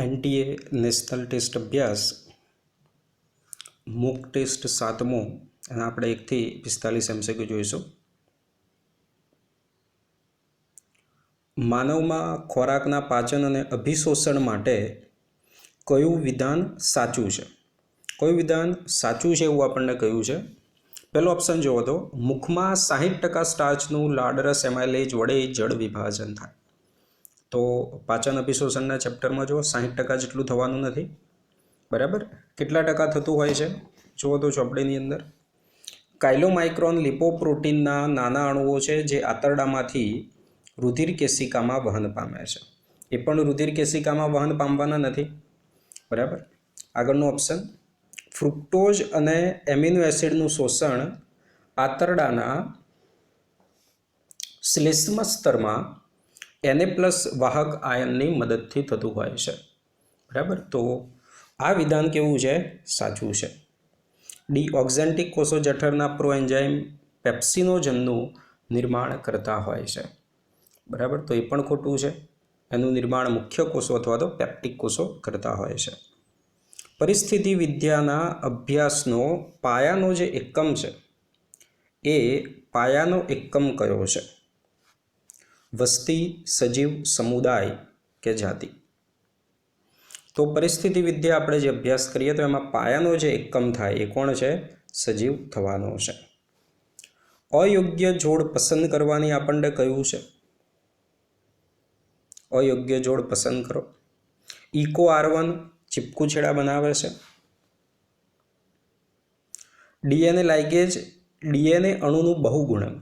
NTA national test અભ્યાસ mock test 7મો અને આપણે 1 થી 45 MCQ જોઈશું। માનવમાં ખોરાકના પાચન અને અભિશોષણ માટે કયું વિધાન સાચું છે? કયું વિધાન સાચું છે એવું આપણને કહ્યું છે। પહેલો ઓપ્શન જોવો તો મુખમાં 60% સ્ટાર્ચનું લાળરસ એમાઇલેજ વડે જળ વિભાજન થાય। તો પાચન અભિશોષણના ચેપ્ટરમાં જો 60% જેટલું થવાનું નથી, બરાબર। કેટલા ટકા થતું હોય છે જુઓ તો ચોપડીની અંદર કાયલોમાઇક્રોન લિપોપ્રોટીનના નાના અણુઓ છે જે આંતરડામાંથી રુધિર કેશિકામાં વહન પામે છે। એ પણ રુધિર કેશિકામાં વહન પામવાના નથી, બરાબર। આગળનો ઓપ્શન ફ્રુક્ટોઝ અને એમિનો એસિડનું શોષણ આંતરડાના શ્લેષ્મ સ્તરમાં Na+ વાહક આયનની મદદથી થતું હોય છે, બરાબર। તો આ વિધાન કેવું છે? સાચું છે। ડી ઓક્ઝેન્ટિક કોષો જઠરના પ્રોએન્ઝાઇમ પેપ્સિનોજનનું નિર્માણ કરતા હોય છે, બરાબર। તો એ પણ ખોટું છે। એનું નિર્માણ મુખ્ય કોષો અથવા તો પેપ્ટિક કોષો કરતા હોય છે। પરિસ્થિતિ વિદ્યાના અભ્યાસનો પાયાનો જે એકમ છે એ પાયાનો એકમ કયો છે? વસ્તી, સજીવ, સમુદાય કે જાતિ? તો પરિસ્થિતિ વિદ્યા આપણે જે અભ્યાસ કરીએ તો એમાં પાયાનો જે એકમ થાય એ કોણ છે? સજીવ થવાનો છે। અયોગ્ય જોડ પસંદ કરવાની આપણને કહ્યું છે। અયોગ્ય જોડ પસંદ કરો। ઇકો R1 ચીપકુ છેડા બનાવે છે। DNA લાઇગેજ DNA અણુનું બહુગુણક,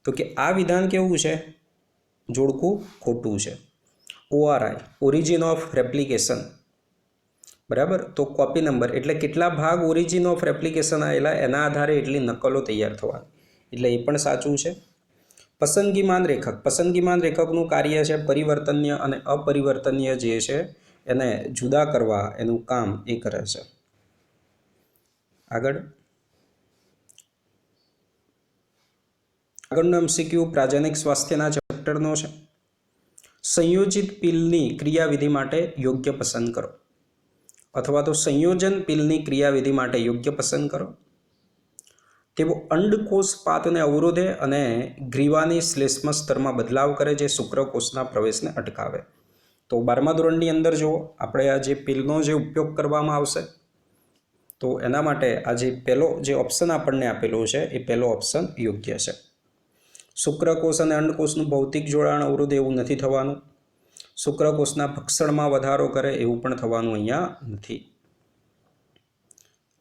તો કે આ વિધાન કેવું છે? જોડકું ખોટું છે। ORI ઓરિજિન ઓફ રેપ્લિકેશન, બરાબર। તો કોપી નંબર એટલે કેટલા ભાગ ઓરિજિન ઓફ રેપ્લિકેશન આવેલા એના આધારે એટલી નકલો તૈયાર થવાની, એટલે એ પણ સાચું છે। પસંદગીમાન રેખક, પસંદગીમાન રેખકનું કાર્ય છે પરિવર્તનીય અને અપરિવર્તનીય જે છે એને જુદા કરવા એનું કામ એ કરે છે। આગળનો MCQ પ્રાજનિક સ્વાસ્થ્યના ચેપ્ટરનો છે। સંયોજિત પિલની ક્રિયાવિધિ માટે યોગ્ય પસંદ કરો, અથવા તો સંયોજન પિલની ક્રિયાવિધિ માટે યોગ્ય પસંદ કરો। તેઓ અંડકોષ પાતને અવરોધે અને ગ્રીવાની શ્લેષ્મ સ્તરમાં બદલાવ કરે જે શુક્રકોષના પ્રવેશને અટકાવે। તો 12મા ધોરણની અંદર જો આપણે આ જે પિલનો જે ઉપયોગ કરવામાં આવશે તો એના માટે આ જે પહેલો જે ઓપ્શન આપણને આપેલો છે એ પહેલો ઓપ્શન યોગ્ય છે। શુક્રકોષ અને અંડકોષનું ભૌતિક જોડાણ અવરોધે એવું નથી થવાનું। શુક્રકોષના ભક્ષણમાં વધારો કરે એવું પણ થવાનું અહીંયા નથી।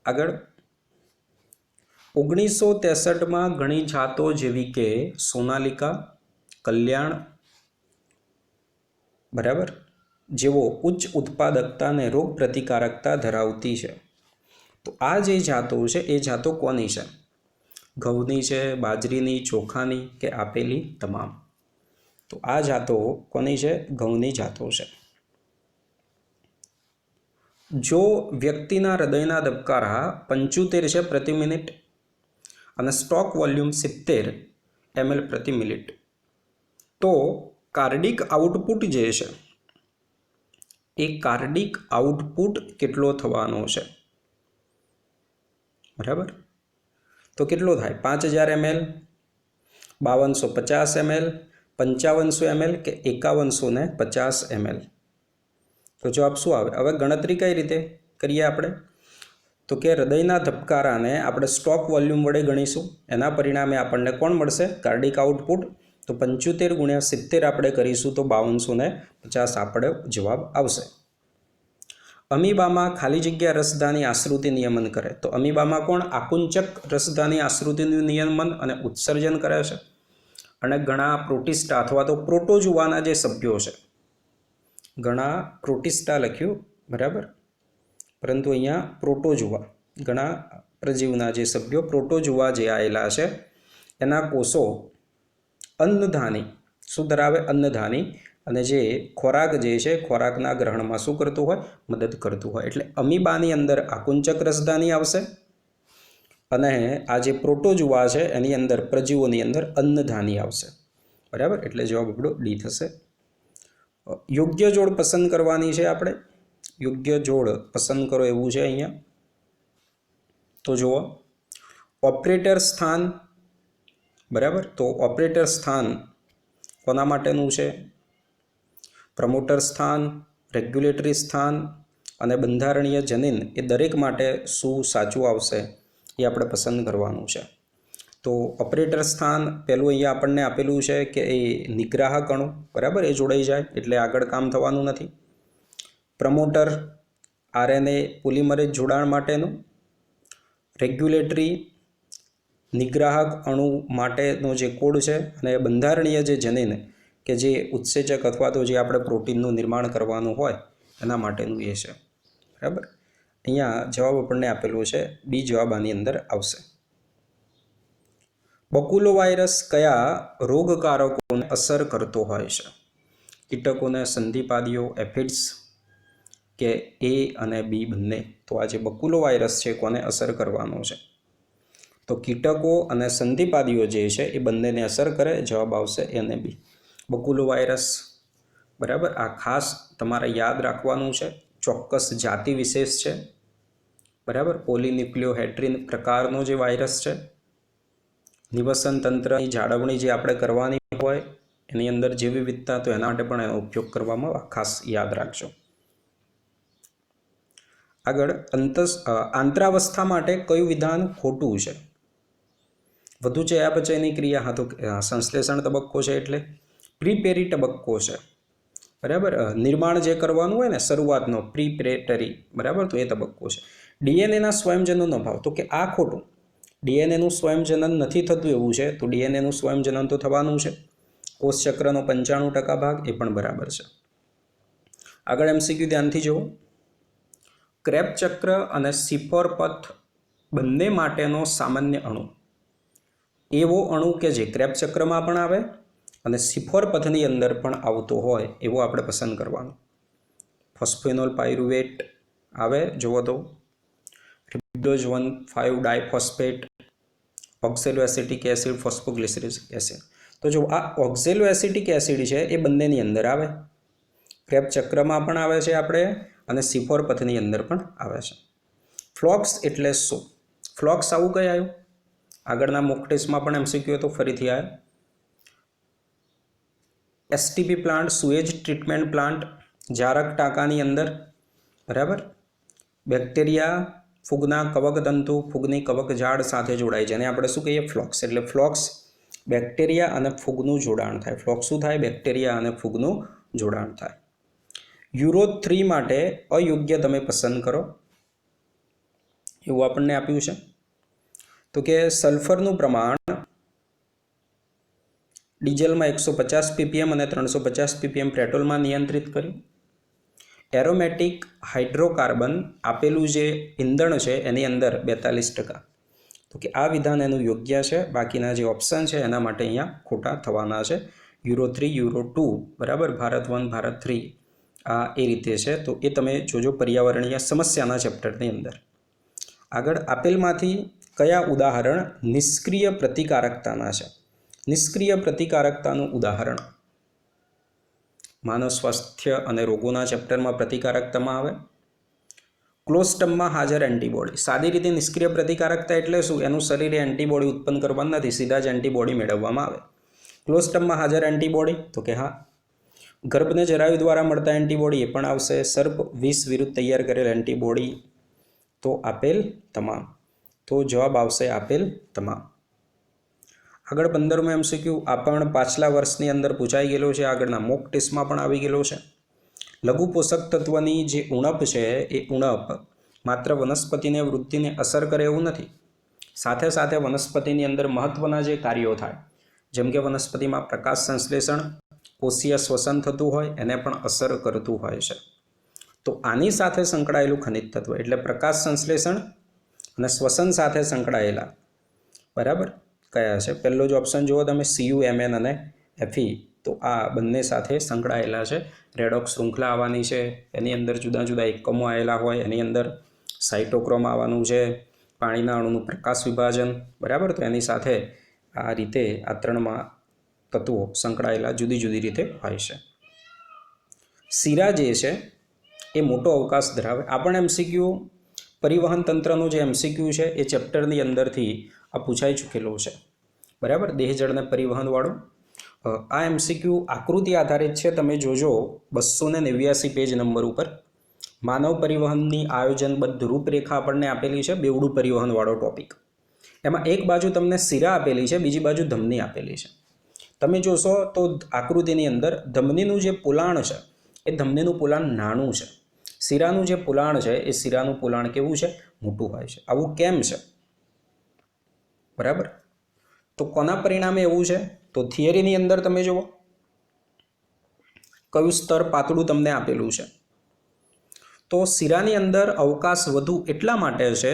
આગળ 1963માં ઘણી જાતો જેવી કે સોનાલિકા, કલ્યાણ, બરાબર, જેવો ઉચ્ચ ઉત્પાદકતા અને રોગ પ્રતિકારકતા ધરાવતી છે। તો આ જે જાતો છે એ જાતો કોની છે? ઘઉંની છે, બાજરીની, ચોખાની કે આપેલી તમામ? તો આ જાતો કોની છે? ઘઉંની જાતો છે। જો વ્યક્તિના હૃદયના ધબકારા 75 છે પ્રતિ મિનિટ અને સ્ટોક વોલ્યુમ 70 ml પ્રતિ મિનિટ, તો કાર્ડિક આઉટપુટ જે છે એ કાર્ડિક આઉટપુટ કેટલો થવાનો છે? બરાબર, તો કેટલો થાય? 5000 ml, 5250 ml, 5500 ml કે 5150 ml? તો જવાબ શું આવે? હવે ગણતરી કઈ રીતે કરીએ આપણે? તો કે હૃદયના ધબકારાને આપણે સ્ટોક વોલ્યુમ વડે ગણીશું, એના પરિણામે આપણને કોણ મળશે? કાર્ડિક આઉટપુટ। તો 75 × 70 આપણે કરીશું તો 5250 આપણે જવાબ આવશે। અમીબામાં ખાલી જગ્યા રસધાની આશ્રુતિ નિયમન કરે, તો અમીબામાં કોણ આકુંચક રસધાની આશ્રુતિનું નિયમન અને ઉત્સર્જન કરે છે? અને ઘણા પ્રોટિસ્ટા અથવા તો પ્રોટોજુવાના જે સભ્યો છે, ઘણા પ્રોટિસ્ટા લખ્યું, બરાબર, પરંતુ અહીંયા પ્રોટોજુવા, ઘણા પ્રજીવના જે સભ્યો પ્રોટોજુવા જે આવેલા છે એના કોષો અન્નધાની શું ધરાવે? અન્નધાની, અને જે ખોરાક જે છે ખોરાકના ગ્રહણમાં શું કરતું હોય? મદદ કરતું હોય। એટલે અમીબાની અંદર આકુંચક રસધાની આવશે અને આ જે પ્રોટોજુવા છે એની અંદર પ્રજીવોની અંદર અન્નધાની આવશે, બરાબર। એટલે જવાબ આપણો ડી થશે। યોગ્ય જોડ પસંદ કરવાની છે આપણે, યોગ્ય જોડ પસંદ કરો એવું છે અહીંયા. તો જુઓ, ઓપરેટર સ્થાન, બરાબર, તો ઓપરેટર સ્થાન કોના માટેનું છે? પ્રમોટર સ્થાન, રેગ્યુલેટરી સ્થાન અને બંધારણીય જનીન એ દરેક માટે શું સાચું આવશે એ આપણે પસંદ કરવાનું છે. તો ઓપરેટર સ્થાન પહેલું અહીંયા આપણને આપેલું છે કે એ નિગ્રાહક અણુ, બરાબર, એ જોડાઈ જાય એટલે આગળ કામ થવાનું નથી. પ્રમોટર આરએનએ પોલિમરેજ જોડાણ માટેનું, રેગ્યુલેટરી નિગ્રાહક અણુ માટેનો જે કોડ છે, અને બંધારણીય જે જનીન કે જે ઉત્સેચક અથવા તો જે આપણે પ્રોટીનનું નિર્માણ કરવાનું હોય એના માટેનું એ છે, બરાબર. અહીંયા જવાબ આપણને આપેલું છે, બી જવાબ આની અંદર આવશે. બકુલો વાયરસ કયા રોગકારકોને અસર કરતો હોય છે? કીટકોને, સંધિપાદીઓ, એફિડ્સ કે એ અને બી બંને? તો આ જે બકુલો વાયરસ છે કોને અસર કરવાનો છે? તો કીટકો અને સંધિપાદીઓ જે છે એ બંનેને અસર કરે. જવાબ આવશે એ અને બી. બકુલો વાયરસ, બરાબર, આ ખાસ તમારે યાદ રાખવાનું છે, ચોક્કસ જાતિ વિશેષ છે, બરાબર. પોલીન્યુક્લિયોહેટ્રિન પ્રકારનો જે વાયરસ છે, નિવસન તંત્રની જાળવણી જે આપણે કરવાની હોય એની અંદર જે વિવિધતા, તો એના માટે પણ એનો ઉપયોગ કરવામાં આવે, ખાસ યાદ રાખજો. આગળ, આંતરાવસ્થા માટે કયું વિધાન ખોટું છે? વધુ ચયાપચયની ક્રિયા, હા તો સંશ્લેષણ તબક્કો છે એટલે પ્રીપેરી તબક્કો છે, બરાબર. નિર્માણ જે કરવાનું હોય ને શરૂઆતનો પ્રીપેરેટરી, બરાબર, તો એ તબક્કો છે. ડીએનએના સ્વયંજનનનો ભાવ, તો કે આ ખોટું. ડીએનએનું સ્વયંજનન નથી થતું એવું છે, તો ડીએનએનું સ્વયંજનન તો થવાનું છે. કોષચક્રનો 95% ભાગ, એ પણ બરાબર છે. આગળ એમસીક્યુ ધ્યાનથી જુઓ. ક્રેબ ચક્ર અને સિફોર પથ બંને માટેનો સામાન્ય અણુ, એવો અણુ કે જે ક્રેબ ચક્રમાં પણ આવે અને સિફોર પથની અંદર પણ આવતો હોય એવો આપણે પસંદ કરવાનો. ફોસ્ફેનોલ પાયરુવેટ આવે, જુઓ તો રિબોઝ 1,5 ડાયફોસ્ફેટ, ઓક્ઝેલોએસિટિક એસિડ, ફોસ્ફોગ્લિસરિક એસિડ. તો જો આ ઓક્ઝેલોએસિટિક એસિડ છે એ બંનેની અંદર આવે, ક્રેબ ચક્રમાં પણ આવે છે આપણે અને સિફોર પથની અંદર પણ આવે છે. ફ્લોક્સ એટલે શું? ફ્લોક્સ આવું કઈ આવ્યું? આગળના મોક ટેસ્ટમાં પણ એમસીક્યુ તો ફરીથી આવ્યો. STP plant, sewage treatment plant, જારક ટાંકાની અંદર, બરાબર. બેક્ટેરિયા ફૂગના કવકતંતુ, ફૂગની કવક ઝાડ સાથે જોડાય છે અને આપણે શું કહીએ? ફ્લોક્સ. એટલે ફ્લોક્સ બેક્ટેરિયા અને ફૂગનું જોડાણ થાય. ફ્લોક્સ શું થાય? બેક્ટેરિયા અને ફૂગનું જોડાણ થાય. યુરો 3 માટે અયોગ્ય તમે પસંદ કરો એવું આપણને આપ્યું છે. તો કે સલ્ફરનું પ્રમાણ ડીઝલમાં 150 ppm અને 350 ppm પેટ્રોલમાં નિયંત્રિત કર્યું. એરોમેટિક હાઇડ્રોકાર્બન આપેલું જે ઈંધણ છે એની અંદર 42%. તો કે આ વિધાન એનું યોગ્ય છે, બાકીના જે ઓપ્શન છે એના માટે અહીંયા ખોટા થવાના છે. યુરો 3, યુરો 2, બરાબર, ભારત 1, ભારત 3, આ એ રીતે છે. તો એ તમે જોજો પર્યાવરણીય સમસ્યાના ચેપ્ટરની અંદર. આગળ, આપેલમાંથી કયા ઉદાહરણ નિષ્ક્રિય પ્રતિકારકતાના છે? નિષ્ક્રિય પ્રતિકારકતાનું ઉદાહરણ માનવ સ્વાસ્થ્ય અને રોગોના ચેપ્ટરમાં પ્રતિકારકતામાં આવે. ક્લોસ્ટમમાં હાજર એન્ટીબોડી. સાદી રીતે નિષ્ક્રિય પ્રતિકારકતા એટલે શું? એનું શરીરે એન્ટીબોડી ઉત્પન્ન કરવાનું નથી, સીધા જ એન્ટીબોડી મેળવવામાં આવે. ક્લોસ્ટમમાં હાજર એન્ટીબોડી, તો કે હા. ગર્ભને જરાયુ દ્વારા મળતા એન્ટીબોડી, એ પણ આવશે. સર્પ વિષ વિરુદ્ધ તૈયાર કરેલ એન્ટીબોડી, તો આપેલ તમામ. તો જવાબ આવશે આપેલ તમામ. આગળ 15મો એમસીક્યુ આ પણ પાછલા વર્ષની અંદર પૂછાઈ ગયેલો છે, આગળના મોક ટેસ્ટમાં પણ આવી ગયેલો છે. લઘુ પોષક તત્વની જે ઉણપ છે એ ઉણપ માત્ર વનસ્પતિને વૃદ્ધિને અસર કરે એવું નથી, સાથે સાથે વનસ્પતિની અંદર મહત્ત્વના જે કાર્યો થાય, જેમ કે વનસ્પતિમાં પ્રકાશ સંશ્લેષણ, કોષીય શ્વસન થતું હોય એને પણ અસર કરતું હોય છે. તો આની સાથે સંકળાયેલું ખનિજ તત્વ એટલે પ્રકાશ સંશ્લેષણ અને શ્વસન સાથે સંકળાયેલા, બરાબર, કયા છે? પહેલો જ ઓપ્શન જુઓ તમે, CuMn અને Fe. તો આ બંને સાથે સંકળાયેલા છે. રેડોક્સ શૃંખલા આવવાની છે, એની અંદર જુદા જુદા એકમો આવેલા હોય, એની અંદર સાઇટોક્રોમ આવવાનું છે, પાણીના અણુનું પ્રકાશ વિભાજન, બરાબર. તો એની સાથે આ રીતે આ ત્રણમાં તત્વો સંકળાયેલા જુદી જુદી રીતે હોય છે. શિરા જે છે એ મોટો અવકાશ ધરાવે. આ પણ એમસીક્યુ પરિવહન તંત્રનું જે એમસીક્યુ છે એ ચેપ્ટરની અંદરથી આ પૂછાઈ ચૂકેલું છે. બરાબર, દેહ જળને પરિવહનવાળું. આ એમસીક્યુ આકૃતિ આધારિત છે. તમે જોજો 289 પેજ નંબર ઉપર માનવ પરિવહનની આયોજનબદ્ધ રૂપરેખા આપણને આપેલી છે, બેવડું પરિવહનવાળો ટોપિક. એમાં એક બાજુ તમને શિરા આપેલી છે, બીજી બાજુ ધમની આપેલી છે. તમે જોશો તો આકૃતિની અંદર ધમનીનું જે પોલાણ છે એ ધમનીનું પોલાણ નાનું છે. શિરાનું જે પોલાણ છે એ શિરાનું પોલાણ કેવું છે? મોટું હોય છે. આવું કેમ છે? બરાબર, તો કોના પરિણામે એવું છે? તો થિયરીની અંદર તમે જુઓ કયું સ્તર પાતળું તમને આપેલું છે. તો શિરાની અંદર અવકાશ વધુ એટલા માટે છે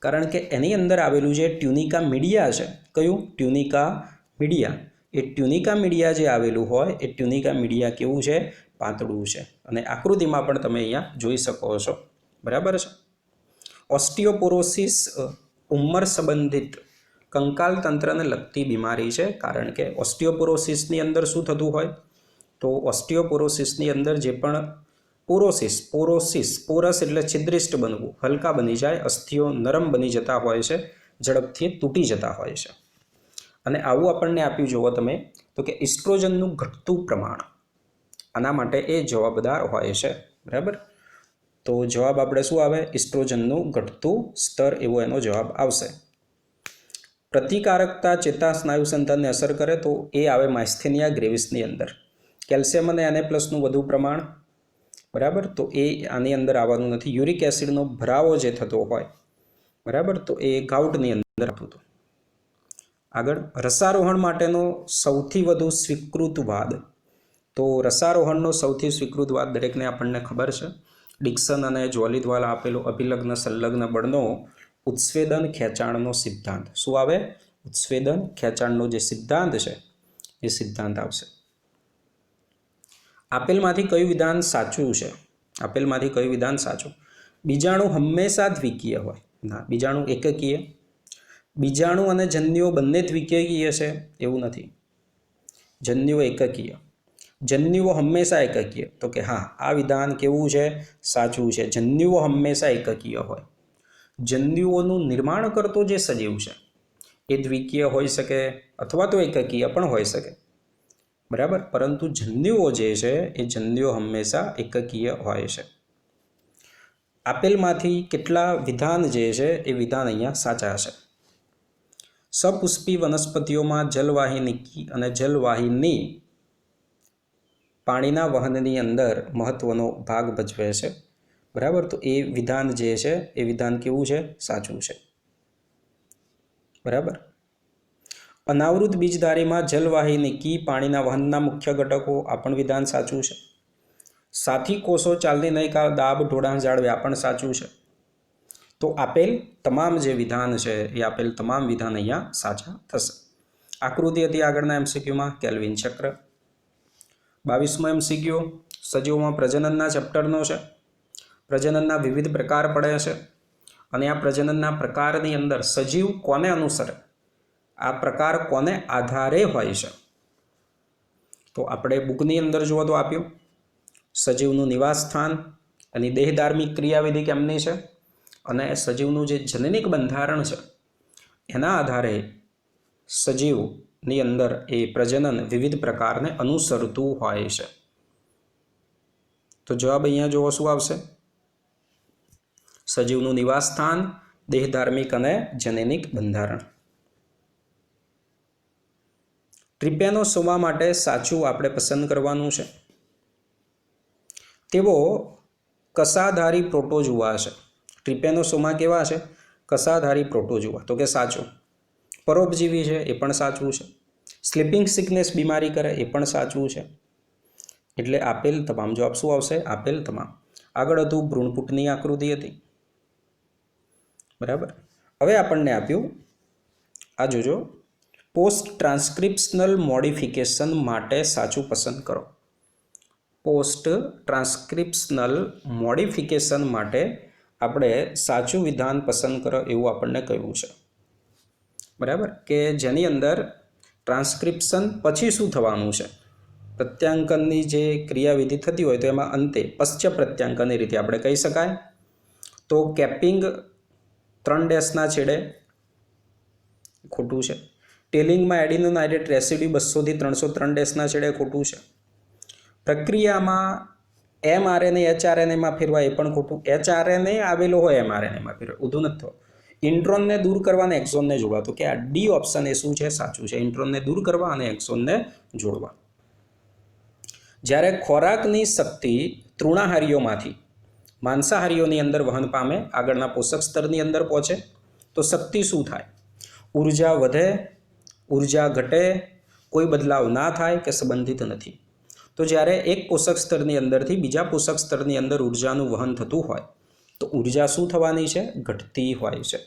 કારણ કે એની અંદર આવેલું જે ટ્યુનિકા મીડિયા છે. કયું? Tunica media. એ ટ્યુનિકા મીડિયા જે આવેલું હોય એ ટ્યુનિકા મીડિયા કેવું છે? પાતળું છે. અને આકૃતિમાં પણ તમે અહીંયા જોઈ શકો છો. બરાબર છે. ઓસ્ટિયોપોરોસિસ ઉંમર સંબંધિત કંકાલ તંત્રને લગતી બીમારી છે, કારણ કે ઓસ્ટિયોપોરોસિસની અંદર શું થતું હોય? તો ઓસ્ટિયોપોરોસિસની અંદર જે પણ પોરસ એટલે છિદ્રિષ્ટ બનવું, હલકા બની જાય, અસ્થિઓ નરમ બની જતા હોય છે, ઝડપથી તૂટી જતા હોય છે. અને આવું આપણને આપ્યું જુઓ તમે તો કે ઇસ્ટ્રોજનનું ઘટતું પ્રમાણ, આના માટે એ જવાબદાર હોય છે. બરાબર, તો જવાબ આપણે શું આવે? ઇસ્ટ્રોજનનું ઘટતું સ્તર એવો એનો જવાબ આવશે. પ્રતિકારકતા ચેતાસ્નાયુ સંતાનને અસર કરે તો એ આવે માઇસ્થેનિયા ગ્રેવિસની અંદર. કેલ્શિયમ અને Na+નું વધુ પ્રમાણ. બરાબર, તો એ આની અંદર આવવાનું નથી. યુરિક એસિડનો ભરાવો જે થતો હોય, બરાબર, તો એ ગાઉટની અંદર આવતું હતું. આગળ, રસારોહણ માટેનો સૌથી વધુ સ્વીકૃત વાદ. તો રસારોહણનો સૌથી સ્વીકૃત વાદ દરેકને આપણને ખબર છે. ડિક્સન અને જ્વોલી દ્વારા આપેલો અભિલગ્ન સંલગ્ન બળનો ઉત્સ્વેદન ખેંચાણનો સિદ્ધાંત. શું આવે? ઉત્સ્વેદન ખેંચાણનો જે સિદ્ધાંત છે એ સિદ્ધાંત આવશે. આપેલમાંથી કયું વિધાન સાચું છે? આપેલમાંથી કયું વિધાન સાચું? બીજાણુ હંમેશા દ્વિકીય હોય. ના, બીજાણુ એકકીય. બીજાણુ અને જન્યુઓ બંને દ્વિકીય છે એવું નથી. જન્યુઓ એકકીય. જન્યુઓ હંમેશા એકકીય. તો કે હા, આ વિધાન કેવું છે? સાચું છે. જન્યુઓ હંમેશા એકકીય હોય. જન્યુઓનું નિર્માણ કરતો જે સજીવ છે એ દ્વિકીય હોઈ શકે અથવા તો એકકીય પણ હોઈ શકે. બરાબર, પરંતુ જન્યુઓ જે છે એ જન્યુઓ હંમેશા એકકીય હોય છે. આપેલમાંથી કેટલા વિધાન જે છે એ વિધાન અહીંયા સાચા છે. સપુષ્પી વનસ્પતિઓમાં જલવાહિની અને જલવાહિની પાણીના વહનની અંદર મહત્વનો ભાગ ભજવે છે. બરાબર, તો એ વિધાન જે છે એ વિધાન કેવું છે? સાચું છે. બરાબર, અનાવૃત બીજધારીમાં જલવાહિની પાણીના વહનના મુખ્ય ઘટકો, આ પણ વિધાન સાચું છે. સાથી કોષો ચાલની નયકા દાબ ઢોળાણ જાળવે, આ પણ સાચું છે. તો આપેલ તમામ જે વિધાન છે એ આપેલ તમામ વિધાન અહીંયા સાચા થશે. આકૃતિ હતી આગળના એમસીક્યુમાં કેલ્વિન ચક્ર. 22મો એમસીક્યુ સજીવોમાં પ્રજનનના ચેપ્ટરનો છે. પ્રજનનના વિવિધ પ્રકાર પડે છે અને આ પ્રજનનના પ્રકારની અંદર સજીવ કોને અનુસરે, આ પ્રકાર કોને આધારે હોય છે? તો આપણે બુકની અંદર જુઓ તો આપ્યું સજીવનું નિવાસ સ્થાન, એની દેહધાર્મિક ક્રિયાવિધિ કેમની છે અને સજીવનું જે જનનિક બંધારણ છે એના આધારે સજીવની અંદર એ પ્રજનન વિવિધ પ્રકારને અનુસરતું હોય છે. તો જવાબ અહીંયા જોવો શું આવશે? સજીવનું નિવાસ સ્થાન, દેહધાર્મિક અને જનનિક બંધારણ. ટ્રિપેનોસોમા માટે સાચું આપણે પસંદ કરવાનું છે. તેઓ કસાધારી પ્રોટોઝુઆ છે. ટ્રિપેનોસોમા કેવા છે? કસાધારી પ્રોટોઝુઆ. તો કે સાચું. પરોપજીવી છે, એ પણ સાચું છે. સ્લીપિંગ સિકનેસ બીમારી કરે, એ પણ સાચું છે. એટલે આપેલ તમામ. જવાબ શું આવશે? આપેલ તમામ. આગળ હતું ભ્રૂણપુટની આકૃતિ હતી. બરાબર, હવે આપણને આપ્યું આ જોજો, પોસ્ટ ટ્રાન્સક્રિપ્શનલ મોડિફિકેશન માટે સાચું પસંદ કરો. પોસ્ટ ટ્રાન્સક્રિપ્શનલ મોડિફિકેશન માટે આપણે સાચું વિધાન પસંદ કરો એવું આપણને કહ્યું છે. બરાબર, કે જેની અંદર ટ્રાન્સક્રિપ્શન પછી શું થવાનું છે? પ્રત્યાંકનની જે ક્રિયાવિધિ થતી હોય તો એમાં અંતે પશ્ચ પ્રત્યાંકનની રીતે આપણે કહી શકાય. તો કેપિંગ 3 ડેશના છેડે ખોટું છે. ટેલિંગમાં એડિનો નાઇટ્રેટ રેસિડ્યુ 200 થી 303 ડેશના છેડે ખોટું છે. પ્રક્રિયામાં mRNA hRNAમાં ફેરવાય એ પણ ખોટું. hRNA આવેલો હોય mRNAમાં ફેરવાય, ઊંધું નથી થતું. ઇન્ટ્રોનને દૂર કરવા અને એક્ઝોનને જોડવા, તો કે આ ડી ઓપ્શન એ શું છે? સાચું છે. ઇન્ટ્રોનને દૂર કરવા અને એક્ઝોનને જોડવા. જ્યારે ખોરાકની શક્તિ તૃણાહારીઓમાંથી માંસાહારીઓની અંદર વહન પામે, આગળના પોષક સ્તરની અંદર પહોંચે, તો શક્તિ શું થાય? ઉર્જા વધે, ઉર્જા ઘટે, કોઈ બદલાવ ના થાય કે સંબંધિત નથી. તો જ્યારે એક પોષક સ્તરની અંદરથી બીજા પોષક સ્તરની અંદર ઉર્જાનું વહન થતું હોય તો ઉર્જા શું થવાની છે? ઘટતી હોય છે.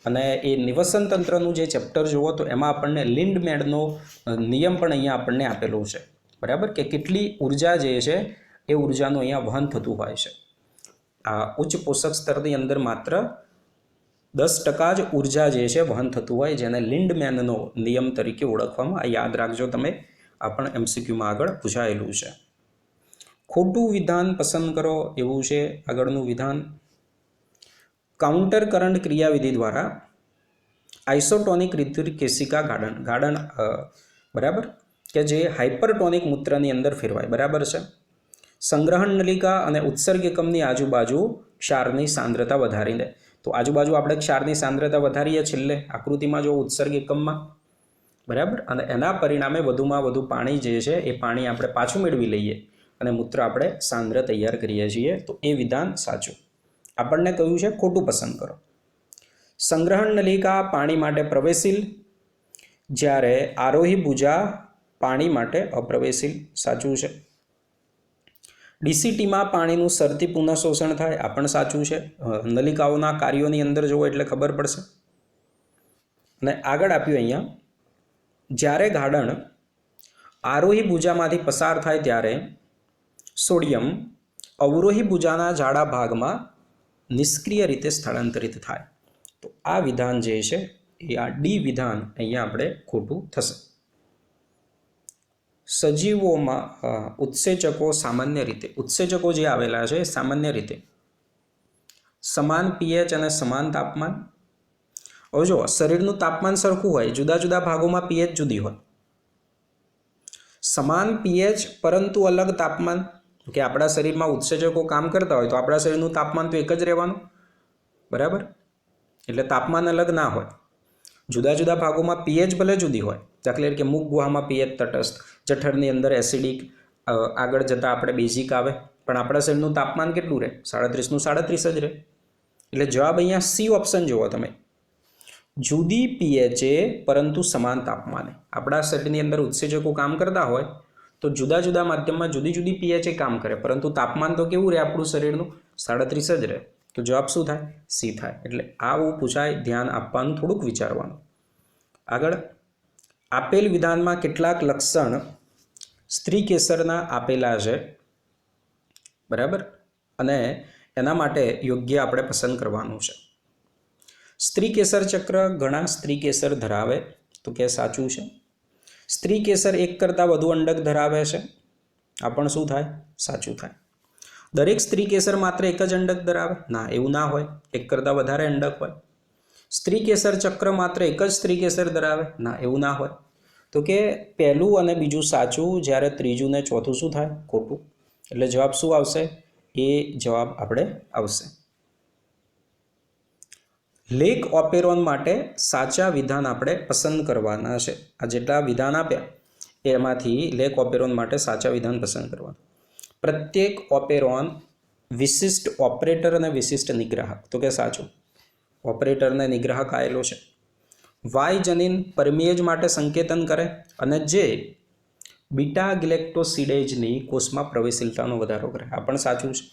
અને એ નિવસન તંત્રનું જે ચેપ્ટર જુઓ તો એમાં આપણને લિન્ડમેનનો નિયમ પણ અહીંયા આપણને આપેલો છે, બરાબર, કે કેટલી ઉર્જા જે છે એ ઉર્જાનું અહીંયા વહન થતું હોય છે. આ ઉચ્ચ પોષક સ્તરની અંદર માત્ર 10% જ ઉર્જા જે છે વહન થતું હોય, જેને લિન્ડમેનનો નિયમ તરીકે ઓળખવામાં. આ યાદ રાખજો તમે, આ પણ MCQમાં આગળ પૂછાયેલું છે. ખોટું વિધાન પસંદ કરો એવું છે આગળનું વિધાન. કાઉન્ટર કરંટ ક્રિયાવિધિ દ્વારા આઇસોટોનિક રિદ્ધિકેશિકા ગાળણ બરાબર, કે જે હાઇપરટોનિક મૂત્રની અંદર ફેરવાય, બરાબર છે. સંગ્રહણ નલિકા અને ઉત્સર્ગ એકમની આજુબાજુ ક્ષારની સાંદ્રતા વધારીને, તો આજુબાજુ આપણે ક્ષારની સાંદ્રતા વધારીએ છેલ્લે આકૃતિમાં જો ઉત્સર્ગ એકમમાં, બરાબર, અને એના પરિણામે વધુમાં વધુ પાણી જે છે એ પાણી આપણે પાછું મેળવી લઈએ અને મૂત્ર આપણે સાંદ્ર તૈયાર કરીએ છીએ. તો એ વિધાન સાચું. આપણને કહ્યું છે ખોટું પસંદ કરો. સંગ્રહણ નલિકા પાણી માટે પ્રવેશીલ, જ્યારે આરોહી ભુજા પાણી માટે અપ્રવેશીલ. સાચું છે. ડીસીટીમાં પાણીનું સરથી પુનઃશોષણ થાય, આ પણ સાચું છે. નલિકાઓના કાર્યોની અંદર જુઓ એટલે ખબર પડશે. અને આગળ આપ્યું અહીંયા, જ્યારે ગાળણ આરોહી ભુજામાંથી પસાર થાય ત્યારે સોડિયમ અવરોહી ભુજાના જાડા ભાગમાં નિષ્ક્રિય રીતે સ્થળાંતરિત થાય. તો આ વિધાન જે છે એ આ ડી વિધાન અહીંયા આપણે ખોટું થશે. સજીવોમાં ઉત્સેચકો સામાન્ય રીતે, ઉત્સેચકો જે આવેલા છે સામાન્ય રીતે સમાન પીએચ અને સમાન તાપમાન. હવે જો શરીરનું તાપમાન સરખું હોય, જુદા જુદા ભાગોમાં પીએચ જુદી હોય. સમાન પીએચ પરંતુ અલગ તાપમાન, કે આપણા શરીરમાં ઉત્સેચકો કામ કરતા હોય તો આપણા શરીરનું તાપમાન તો એક જ રહેવાનું, બરાબર. એટલે તાપમાન અલગ ના હોય. જુદા જુદા ભાગોમાં પીએચ ભલે જુદી હોય, દાખલા તરીકે મૂક ગુહામાં પીએચ તટસ્થ, જઠરની અંદર એસિડિક, આગળ જતાં આપણે બેઝિક આવે, પણ આપણા શરીરનું તાપમાન કેટલું રહે? 37નું 37 જ રહે. એટલે જવાબ અહીંયા સી ઓપ્શન જુઓ તમે, જુદી પીએચએ પરંતુ સમાન તાપમાને. આપણા શરીરની અંદર ઉત્સેચકો કામ કરતા હોય તો જુદા જુદા માધ્યમમાં જુદી જુદી પીએચએ કામ કરે, પરંતુ તાપમાન તો કેવું રહે આપણું શરીરનું? 37 જ રહે. તો જવાબ શું થાય? સી થાય. એટલે આવું પૂછાય, ધ્યાન આપવાનું, થોડુંક વિચારવાનું. આગળ આપેલ વિધાનમાં કેટલાક લક્ષણ સ્ત્રી કેસરના આપેલા છે, બરાબર, અને એના માટે યોગ્ય આપણે પસંદ કરવાનું છે. સ્ત્રી કેસર ચક્ર ઘણા સ્ત્રી કેસર ધરાવે, તો કે સાચું છે. સ્ત્રી કેસર એક કરતાં વધુ અંડક ધરાવે છે, આ પણ શું થાય? સાચું થાય. દરેક સ્ત્રી કેસર માત્ર એક જ અંડક ધરાવે? ના, એવું ના હોય, એક કરતાં વધારે અંડક હોય. સ્ત્રી કેસર ચક્ર માત્ર એક જ સ્ત્રી કેસર ધરાવે? ના, એવું ના હોય. તો કે પહેલું અને બીજું સાચું, જ્યારે ત્રીજું ને ચોથું શું થાય? ખોટું. એટલે જવાબ શું આવશે? એ જવાબ આપણે આવશે. લેક ઓપેરોન માટે સાચા વિધાન આપણે પસંદ કરવાના છે. આ જેટલા વિધાન આપ્યા એમાંથી લેક ઓપેરોન માટે સાચા વિધાન પસંદ કરવાના. પ્રત્યેક ઓપેરોન વિશિષ્ટ ઓપરેટર અને વિશિષ્ટ નિગ્રાહક, તો કે સાચું. ઓપરેટર અને નિગ્રાહક આવેલો છે. વાય જનીન પરમિએજ માટે સંકેતન કરે અને જે બીટા ગ્લેક્ટોસિડેજની કોષમાં પ્રવેશશીલતાનો વધારો કરે, આ પણ સાચું છે.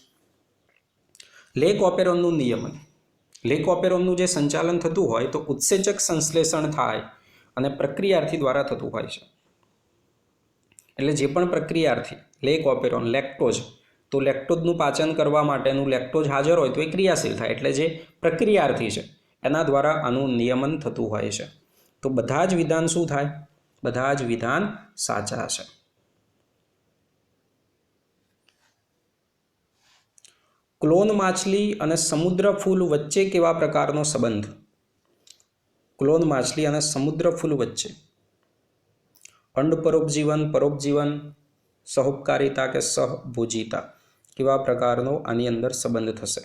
લેક ઓપેરોનનું નિયમન, લેક ઓપેરોનનું જે સંચાલન થતું હોય તો ઉત્સેચક સંશ્લેષણ થાય અને પ્રક્રિયાર્થી દ્વારા થતું હોય છે. એટલે જે પણ પ્રક્રિયાર્થી લેક ઓપેરોન, લેક્ટોઝ, તો લેક્ટોઝનું પાચન કરવા માટેનું લેક્ટોઝ હાજર હોય તો એ ક્રિયાશીલ થાય. એટલે જે પ્રક્રિયાર્થી છે એના દ્વારા આનું નિયમન થતું હોય છે. તો બધા જ વિધાન શું થાય? બધા જ વિધાન સાચા છે. ક્લોન માછલી અને સમુદ્ર ફૂલ વચ્ચે કેવા પ્રકારનો સંબંધ? ક્લોન માછલી અને સમુદ્ર ફૂલ વચ્ચે અંડ પરોપજીવન, પરોપજીવન, સહોપકારિતા કે સહભોજિતા, કેવા પ્રકારનો આની અંદર સંબંધ થશે?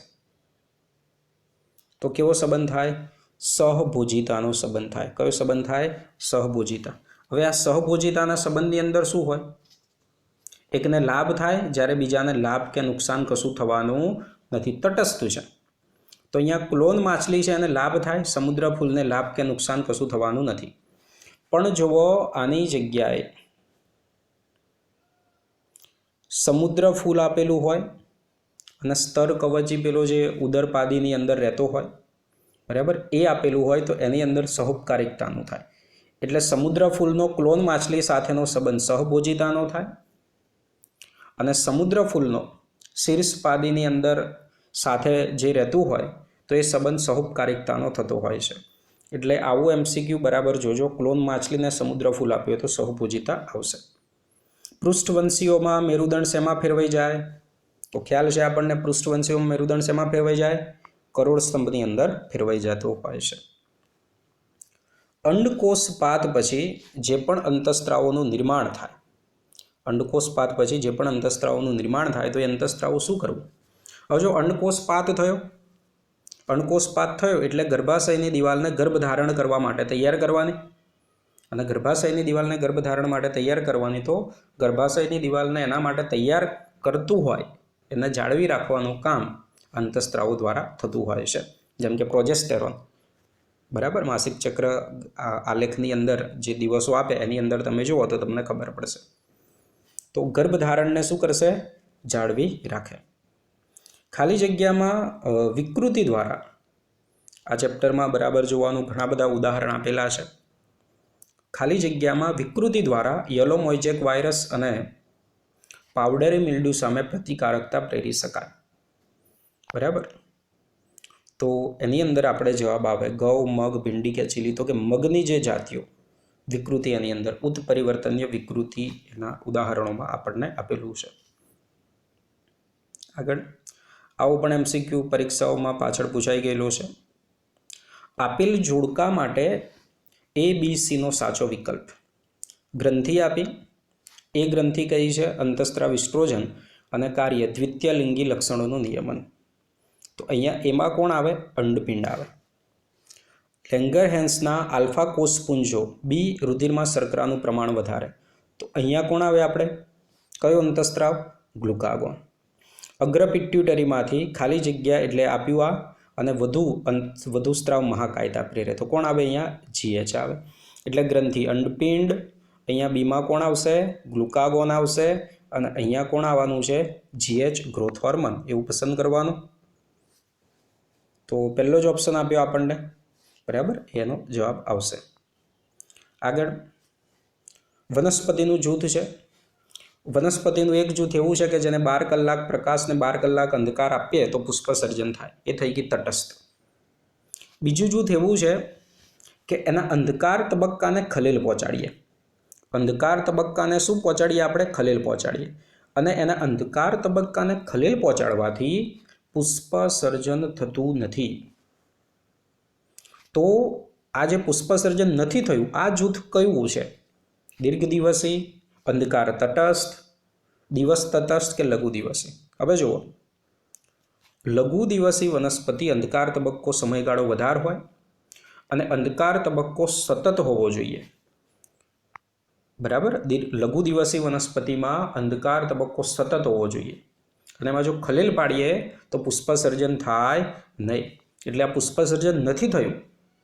તો કેવો સંબંધ થાય? સહભોજિતાનો સંબંધ થાય. કયો સંબંધ થાય? સહભોજિતા. હવે આ સહભોજિતાના સંબંધની અંદર શું હોય? એકને લાભ થાય જ્યારે બીજાને લાભ કે નુકસાન કશું થવાનું નથી, તટસ્થ છે. તો અહીંયા ક્લોન માછલી છે એને લાભ થાય, સમુદ્ર ફૂલને લાભ કે નુકસાન કશું થવાનું નથી. પણ જુઓ આની જગ્યાએ સમુદ્ર ફૂલ આપેલું હોય અને સ્તર કવચી પેલો જે ઉદરપાદીની અંદર રહેતો હોય, બરાબર, એ આપેલું હોય તો એની અંદર સહોપકારિકતાનું થાય. એટલે સમુદ્ર ફૂલનો ક્લોન માછલી સાથેનો સંબંધ સહભોજિતાનો થાય અને સમુદ્ર ફૂલનો શીર્ષપાદીની અંદર સાથે જે રહેતું હોય તો એ સંબંધ સહોપકારિકતાનો થતો હોય છે. એટલે આવું એમસીક્યુ બરાબર જોજો. ક્લોન માછલીને સમુદ્ર ફૂલ આપ્યું તો સહભોજિતા આવશે. પૃષ્ઠવંશીઓમાં મેરુદંડ શેમાં ફેરવાઈ જાય? તો ખ્યાલ છે આપણને, પૃષ્ઠવંશીઓમાં મેરુદંડ શેમાં ફેરવાઈ જાય? કરોડ સ્તંભની અંદર ફેરવાઈ જતો હોય છે. અંડકોષપાત પછી જે પણ અંતઃસ્ત્રાવોનું નિર્માણ થાય, અંડકોષપાત પછી જે પણ અંતઃસ્ત્રાવોનું નિર્માણ થાય તો એ અંતઃસ્ત્રાવો શું કરવું? હવે જો અંડકોષપાત થયો, અંડકોષપાત થયો એટલે ગર્ભાશયની દિવાલને ગર્ભધારણ કરવા માટે તૈયાર કરવાની, અને ગર્ભાશયની દિવાલને ગર્ભધારણ માટે તૈયાર કરવાની. તો ગર્ભાશયની દિવાલને એના માટે તૈયાર કરતું હોય એને જાળવી રાખવાનું કામ અંતઃસ્ત્રાવો દ્વારા થતું હોય છે. જેમ કે પ્રોજેસ્ટેરોન, બરાબર, માસિક ચક્ર આલેખની અંદર જે દિવસો આપે એની અંદર તમે જુઓ તો તમને ખબર પડશે. તો ગર્ભધારણને શું કરશે? જાળવી રાખે. ખાલી જગ્યામાં વિકૃતિ દ્વારા, આ ચેપ્ટરમાં બરાબર જોવાનું, ઘણા બધા ઉદાહરણ આપેલા છે. ખાલી જગ્યામાં વિકૃતિ દ્વારા યલો મોઇજેક વાયરસ અને પાવડરી મિલ્ડ્યુ સામે પ્રતિકારકતા પ્રેરી શકાય, બરાબર. તો એની અંદર આપણે જવાબ આવે ઘઉં, મગ, ભીંડી કે ચીલી. તો કે મગની જે જાતિઓ વિકૃતિ એની અંદર ઉત્પરિવર્તનીય વિકૃતિ એના ઉદાહરણોમાં આપણને આપેલું છે. આગળ આવો પણ એમસીક્યુ પરીક્ષાઓમાં પાછળ પૂછાઈ ગયેલો છે. આપેલ જોડકા માટે ABCનો સાચો વિકલ્પ. ગ્રંથિ આપી, એ ગ્રંથિ કઈ છે? અંતઃસ્ત્રાવ ઇસ્ટ્રોજન અને કાર્ય દ્વિતીય લિંગી લક્ષણોનું નિયમન. તો અહીંયા એમાં કોણ આવે? અંડપિંડ આવે. લેંગરહેન્સના આલ્ફા કોષપુંજો બી રુધિરમાં શર્કરાનું પ્રમાણ વધારે. તો અહીંયા કોણ આવે? આપણે કયો અંતઃસ્ત્રાવ? ગ્લુકાગોન. અગ્રપિટ્યુટરીમાંથી ખાલી જગ્યા એટલે આપ્યું આ અને વધુ સ્ત્રાવ મહાકાયદા પ્રેરે. તો કોણ આવે? અહીંયા GH આવે. એટલે ગ્રંથિ અંડપિંડ, અહીંયા બીમાં કોણ આવશે? ગ્લુકાગોન આવશે અને અહીંયા કોણ આવવાનું છે? GH growth hormone. એવું પસંદ કરવાનું. તો પહેલો જ ઓપ્શન આપ્યો આપણને, બરાબર, એનો જવાબ આવશે. આગળ વનસ્પતિનું જૂથ છે. વનસ્પતિનું એક જૂથ એવું છે કે જેને 12 કલાક પ્રકાશ ને 12 કલાક અંધકાર આપીએ તો પુષ્પ સર્જન થાય. એ થઈ ગઈ તટસ્થ. બીજું જૂથ એવું છે કે એના અંધકાર તબક્કાને ખલેલ પહોંચાડીએ. અંધકાર તબક્કાને શું પહોંચાડીએ આપણે? ખલેલ પહોંચાડીએ. અને એના અંધકાર તબક્કાને ખલેલ પહોંચાડવાથી પુષ્પ સર્જન થતું નથી. તો આ જે પુષ્પ સર્જન નથી થયું, આ જૂથ કયું છે? દીર્ઘ દિવસી, અંધકાર તટસ્થ, દિવસ તટસ્થ કે લઘુ દિવસી? હવે જુઓ, લઘુ દિવસી વનસ્પતિ અંધકાર તબક્કો સમયગાળો વધારે હોય અને અંધકાર તબક્કો સતત હોવો જોઈએ, બરાબર. લઘુ દિવસી વનસ્પતિમાં અંધકાર તબક્કો સતત હોવો જોઈએ અને એમાં જો ખલેલ પાડીએ તો પુષ્પ સર્જન થાય નહીં. એટલે આ પુષ્પ સર્જન નથી થયું,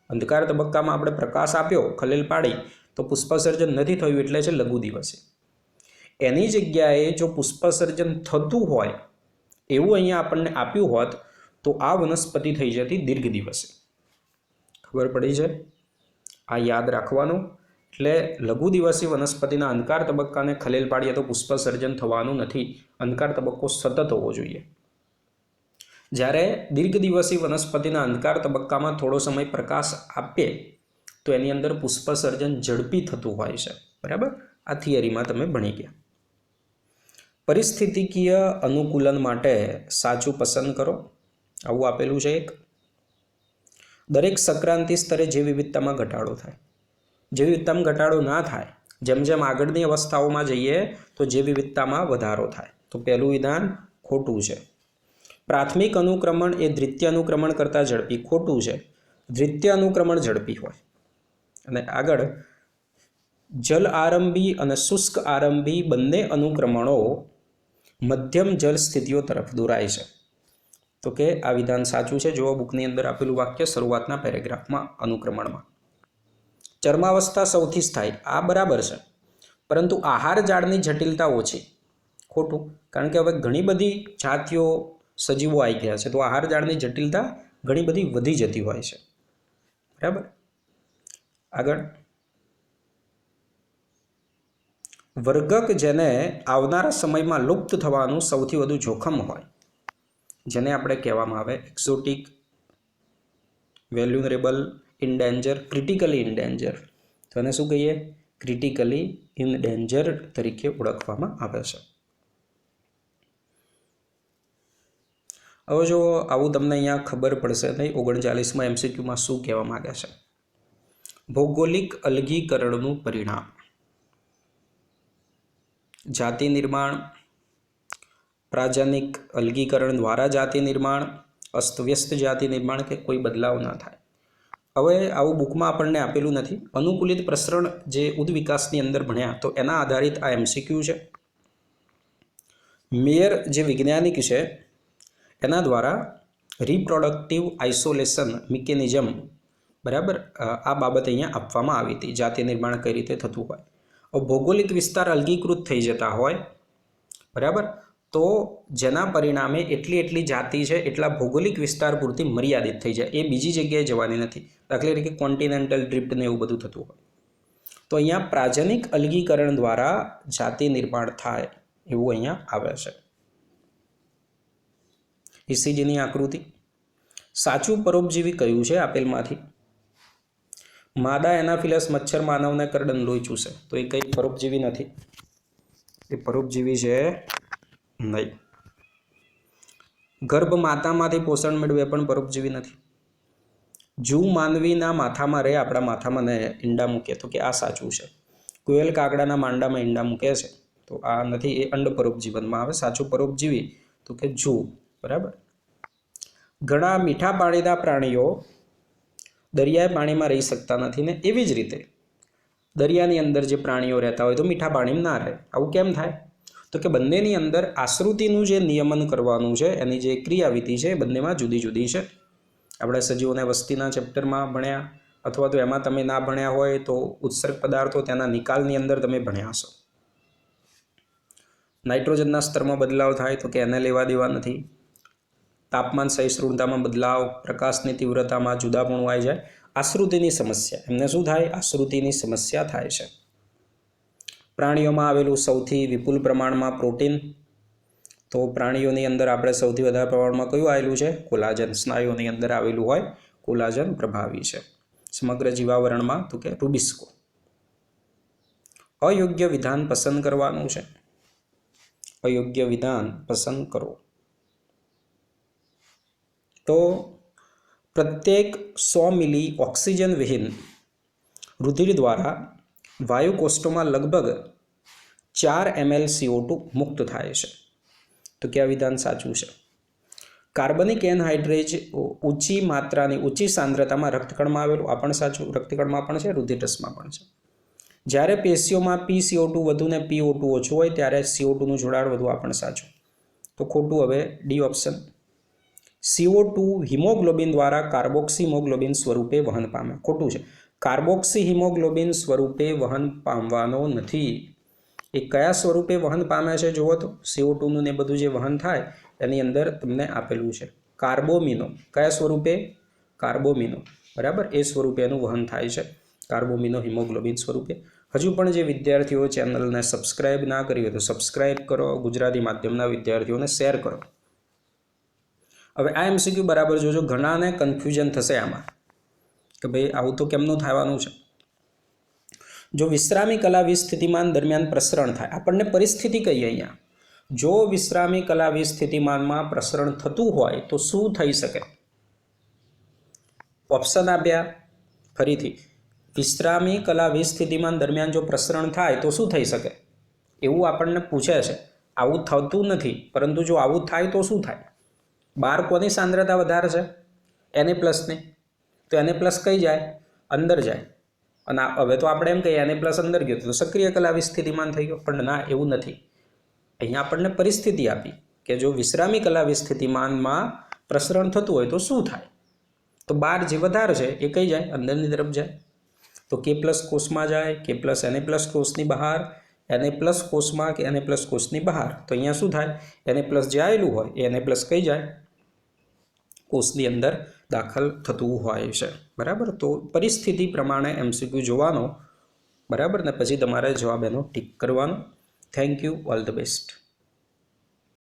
અંધકાર તબક્કામાં આપણે પ્રકાશ આપ્યો, ખલેલ પાડી તો પુષ્પ સર્જન નથી થયું, એટલે છે લઘુ દિવસી. એની જગ્યાએ જો પુષ્પ સર્જન થતું હોય એવું અહીંયા આપણને આપ્યું હોત તો આ વનસ્પતિ થઈ જતી દીર્ઘ દિવસી. ખબર પડી છે? આ યાદ રાખવાનું. એટલે લઘુ દિવસી વનસ્પતિના અંધકાર તબક્કાને ખલેલ પાડીએ તો પુષ્પ સર્જન થવાનું નથી, અંધકાર તબક્કો સતત હોવો જોઈએ. જ્યારે દીર્ઘ દિવસી વનસ્પતિના અંધકાર તબક્કામાં થોડો સમય પ્રકાશ આપીએ તો એની અંદર પુષ્પ સર્જન ઝડપી થતું હોય છે, બરાબર. આ થિયરીમાં તમે ભણી ગયા. પરિસ્થિતિકીય અનુકૂલન માટે સાચું પસંદ કરો, આવું આપેલું છે એક. દરેક સંક્રાંતિ સ્તરે જૈવ વિવિધતામાં ઘટાડો થાય. જૈવ વિવિધતામાં ઘટાડો ના થાય, જેમ જેમ આગળની અવસ્થાઓમાં જઈએ તો જૈવ વિવિધતામાં વધારો થાય. તો પહેલું વિધાન ખોટું છે. પ્રાથમિક અનુક્રમણ એ દ્વિતીય અનુક્રમણ કરતાં ઝડપી, ખોટું છે. દ્વિતીય અનુક્રમણ ઝડપી હોય. અને આગળ જલ આરંભી અને શુષ્ક આરંભી બંને અનુક્રમણો મધ્યમ જલ સ્થિતિઓ તરફ દોરાય છે. તો કે આ વિધાન સાચું છે. જો બુકની અંદર આપેલું વાક્ય શરૂઆતના પેરેગ્રાફમાં અનુક્રમણમાં. ચર્માવસ્થા સૌથી સ્થાયી, આ બરાબર છે, પરંતુ આહાર જાળની જટિલતા ઓછી, ખોટું. કારણ કે હવે ઘણી બધી જાતિઓ સજીવો આવી ગયા છે, તો આહાર જાળની જટિલતા ઘણી બધી વધી જતી હોય છે. બરાબર. આગળ વર્ગક જેને આવનારા સમયમાં લુપ્ત થવાનું સૌથી વધુ જોખમ હોય, જેને આપણે કહેવામાં આવે એક્ઝોટિક, વેલ્યુનરેબલ, ઇનડેન્જર, ક્રિટિકલી ઇનડેન્જર. તો એને શું કહીએ? ક્રિટિકલી ઇનડેન્જર તરીકે ઓળખવામાં આવે છે. હવે જો આવું તમને અહીંયા ખબર પડશે નહીં 39માં MCQમાં શું કહેવા માંગે છે. ભૌગોલિક અલગીકરણનું પરિણામ. જાતિ નિર્માણ, પ્રાજનિક અલગીકરણ દ્વારા જાતિ નિર્માણ, અસ્તવ્યસ્ત જાતિ નિર્માણ કે કોઈ બદલાવ ના થાય. હવે આવું બુકમાં આપણને આપેલું નથી. અનુકૂલિત પ્રસરણ જે ઉદ્વિકાસની અંદર ભણ્યા તો એના આધારિત આ MCQ છે. મેયર જે વૈજ્ઞાનિક છે એના દ્વારા રિપ્રોડક્ટિવ આઇસોલેશન મિકેનિઝમ, બરાબર, આ બાબત અહીંયા આપવામાં આવી હતી. જાતિ નિર્માણ કઈ રીતે થતું હોય. ભૌગોલિક વિસ્તાર અલગીકૃત થઈ જતા હોય, બરાબર, તો જેના પરિણામે એટલી જાતિ છે એટલા ભૌગોલિક વિસ્તાર પૂરતી મર્યાદિત થઈ જાય, એ બીજી જગ્યાએ જવાની નથી. દાખલા તરીકે કોન્ટિનેન્ટલ ડ્રિફ્ટ ને એવું બધું થતું હોય. તો અહીંયા પ્રાજનિક અલગીકરણ દ્વારા જાતિ નિર્માણ થાય એવું અહીંયા આવે છે. ECGની આકૃતિ. સાચું પરોપજીવી કયું છે આપેલમાંથી? માદા એનાફિલસ મચ્છર માનવને કરડન લોહી ચૂસે, તો એ કંઈ પરોપજીવી નથી, એ પરોપજીવી છે નહીં. ગર્ભ માતામાંથી પોષણ મેળવે પણ પરોપજીવી નથી. જૂ માનવીના માથામાં રહે, આપણા માથામાં ને ઈંડા મૂકે, તો કે આ સાચું છે. કોયલ કાગડાના માંડામાં ઈંડા મૂકે છે, તો આ નથી, એ અંડ પરોપજીવનમાં આવે. સાચું પરોપજીવી તો કે જૂ. બરાબર. ઘણા મીઠા પાણીના પ્રાણીઓ દરિયાઈ પાણીમાં રહી શકતા નથી, ને એવી જ રીતે દરિયાની અંદર જે પ્રાણીઓ રહેતા હોય તો મીઠા પાણીમાં ના રહે. આવું કેમ થાય? તો કે બંનેની અંદર આશ્રુતિનું જે નિયમન કરવાનું છે એની જે ક્રિયાવિધિ છે એ બંનેમાં જુદી જુદી છે. આપણે સજીવોને વસ્તીના ચેપ્ટરમાં ભણ્યા, અથવા તો એમાં તમે ના ભણ્યા હોય તો ઉત્સર્ગ પદાર્થો તેના નિકાલની અંદર તમે ભણ્યા હશો. નાઇટ્રોજનના સ્તરમાં બદલાવ થાય તો કે એને લેવા દેવા નથી. તાપમાન સહિષ્ણુતામાં બદલાવ, પ્રકાશની તીવ્રતામાં જુદાપણું આવી જાય, આશ્રુતિની સમસ્યા, એમને શું થાય? આશ્રુતિની સમસ્યા થાય છે. પ્રાણીઓમાં આવેલું સૌથી વિપુલ પ્રમાણમાં પ્રોટીન, તો પ્રાણીઓની અંદર આપણે સૌથી વધારે પ્રમાણમાં કયું આવેલું છે? કોલાજન. સ્નાયુઓની અંદર આવેલું હોય કોલાજન પ્રભાવી છે. સમગ્ર જીવાવરણમાં તો કે રૂબિસ્કો. અયોગ્ય વિધાન પસંદ કરવાનું છે. અયોગ્ય વિધાન પસંદ કરો. તો પ્રત્યેક 100 મિલી ઓક્સિજન વિહીન રુધિર દ્વારા વાયુકોષ્ઠોમાં લગભગ 4 ml CO2 મુક્ત થાય છે. તો કયા વિધાન સાચું છે? કાર્બનિક એનહાઇડ્રેજ ઊંચી માત્રાની ઊંચી સાંદ્રતામાં રક્તકણમાં આવેલું, આ પણ સાચું. રક્તકણમાં પણ છે, રુધિર રસમાં પણ છે. જ્યારે પેશીઓમાં PCO2 વધુ ને PO2 ઓછું હોય ત્યારે CO2નું જોડાણ વધુ, આ પણ સાચું. તો ખોટું. હવે ડી ઓપ્શન. CO2 હિમોગ્લોબિન દ્વારા કાર્બોક્સી હિમોગ્લોબિન સ્વરૂપે વહન પામે, ખોટું છે. કાર્બોક્સી હિમોગ્લોબિન સ્વરૂપે વહન પામવાનો નથી. એ કયા સ્વરૂપે વહન પામે છે જુઓ તો, CO2નું ને બધું જે વહન થાય એની અંદર તમને આપેલું છે કાર્બોમિનો. કયા સ્વરૂપે? કાર્બોમિનો. બરાબર, એ સ્વરૂપે એનું વહન થાય છે, કાર્બોમિનો હિમોગ્લોબિન સ્વરૂપે. હજુ પણ જે વિદ્યાર્થીઓ ચેનલને સબસ્ક્રાઇબ ના કરી હોય તો સબસ્ક્રાઇબ કરો. ગુજરાતી માધ્યમના વિદ્યાર્થીઓને શેર કરો. હવે આ MCQ બરાબર જોજો. ઘણાને કન્ફ્યુઝન થશે આમાં કે ભાઈ આવું તો કેમનું થવાનું છે. જો વિશ્રામી કલા 20 સ્થિતિમાન દરમિયાન પ્રસરણ થાય, આપણને પરિસ્થિતિ કહીએ અહીંયા, જો વિશ્રામી કલાવી સ્થિતિમાનમાં પ્રસરણ થતું હોય તો શું થઈ શકે? ઓપ્શન આપ્યા ફરીથી. વિશ્રામી કલાવી સ્થિતિમાન દરમિયાન જો પ્રસરણ થાય તો શું થઈ શકે એવું આપણને પૂછે છે. આવું થતું નથી, પરંતુ જો આવું થાય તો શું થાય? બહાર કોની સાંદ્રતા વધારે છે? Na+ની. તો Na+ કઈ જાય? અંદર જાય. અને હવે તો આપણે એમ કહીએ Na+ અંદર ગયો તો સક્રિય કલાવી સ્થિતિમાન થઈ ગયો, પણ ના, એવું નથી. અહીંયા આપણને પરિસ્થિતિ આપી કે જો વિશ્રામી કલાવી સ્થિતિમાનમાં પ્રસરણ થતું હોય તો શું થાય? તો બહાર જે વધારે છે એ કઈ જાય? અંદરની તરફ જાય. તો K+ કોષમાં જાય, K+ Na+ કોષની બહાર, Na+ કોષમાં કે Na+ કોષની બહાર. તો અહીંયા શું થાય? Na+ જે આવેલું હોય એ Na+ કઈ જાય? કોષની અંદર દાખલ થતું હોય છે. બરાબર. તો પરિસ્થિતિ પ્રમાણે MCQ જોવાનો, બરાબર, ને પછી તમારે જવાબ એનો ટીક કરવાનો. Thank you. All the best.